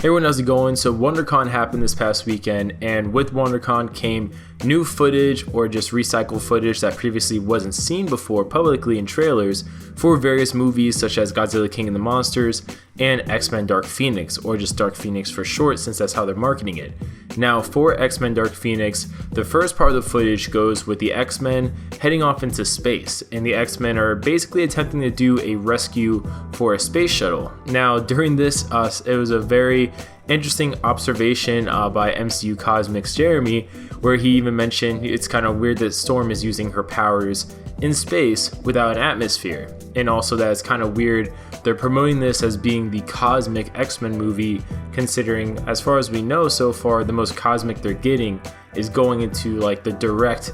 Hey everyone, how's it going? So WonderCon happened this past weekend, and with WonderCon came new footage or just recycled footage that previously wasn't seen before publicly in trailers for various movies such as Godzilla King of the Monsters and X-Men Dark Phoenix, or just Dark Phoenix for short since that's how they're marketing it. Now for X-Men Dark Phoenix, the first part of the footage goes with the X-Men heading off into space, and the X-Men are basically attempting to do a rescue for a space shuttle. Now during this, it was a very interesting observation by MCU Cosmics Jeremy, where he even mentioned it's kind of weird that Storm is using her powers in space without an atmosphere, and also that it's kind of weird they're promoting this as being the cosmic X-Men movie, considering as far as we know so far the most cosmic they're getting is going into like the direct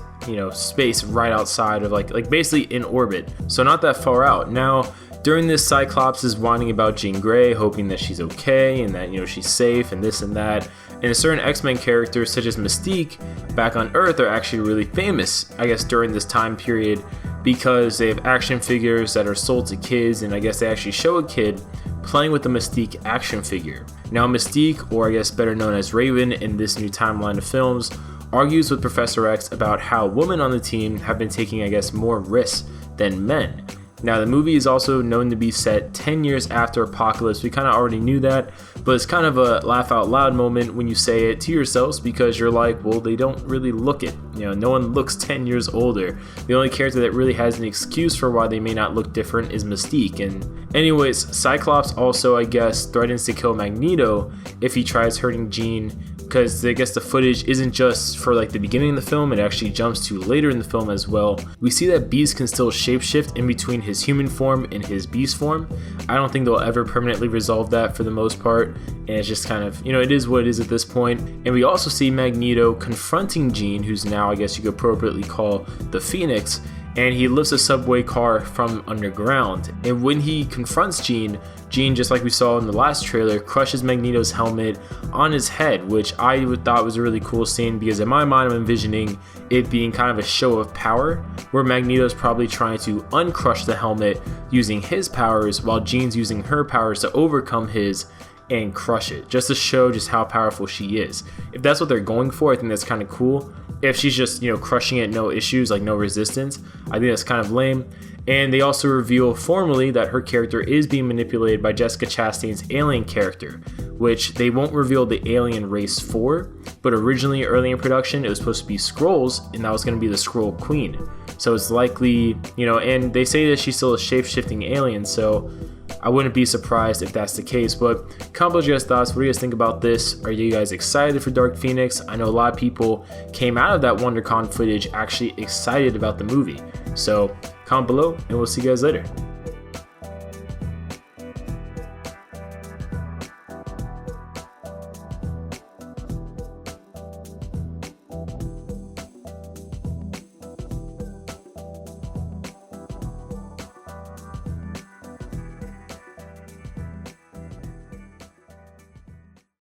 space right outside of like basically in orbit, so not that far out. Now during this, Cyclops is whining about Jean Grey, hoping that she's okay and that she's safe and this and that. And certain X-Men characters such as Mystique back on Earth are actually really famous, I guess, during this time period, because they have action figures that are sold to kids, and I guess they actually show a kid playing with the Mystique action figure. Now Mystique, or I guess better known as Raven in this new timeline of films, argues with Professor X about how women on the team have been taking, I guess, more risks than men. Now the movie is also known to be set 10 years after Apocalypse. We kind of already knew that, but it's kind of a laugh out loud moment when you say it to yourselves, because you're like, well, they don't really look it. No one looks 10 years older. The only character that really has an excuse for why they may not look different is Mystique. And anyways, Cyclops also, I guess, threatens to kill Magneto if he tries hurting Jean, because I guess the footage isn't just for like the beginning of the film, it actually jumps to later in the film as well. We see that Beast can still shapeshift in between his human form and his beast form. I don't think they'll ever permanently resolve that for the most part, and it's just kind of, it is what it is at this point. And we also see Magneto confronting Jean, who's now, I guess you could appropriately call the Phoenix, and he lifts a subway car from underground. And when he confronts Jean, just like we saw in the last trailer, crushes Magneto's helmet on his head, which I thought was a really cool scene, because in my mind I'm envisioning it being kind of a show of power, where Magneto's probably trying to uncrush the helmet using his powers, while Jean's using her powers to overcome his and crush it, just to show just how powerful she is. If that's what they're going for, I think that's kind of cool. If she's just crushing it, no issues, like no resistance, I think that's kind of lame. And they also reveal formally that her character is being manipulated by Jessica Chastain's alien character, which they won't reveal the alien race for, but originally early in production it was supposed to be Skrulls, and that was going to be the Skrull Queen. So it's likely, and they say that she's still a shape-shifting alien, so I wouldn't be surprised if that's the case. But comment below your guys' thoughts. What do you guys think about this? Are you guys excited for Dark Phoenix? I know a lot of people came out of that WonderCon footage actually excited about the movie. So comment below, and we'll see you guys later.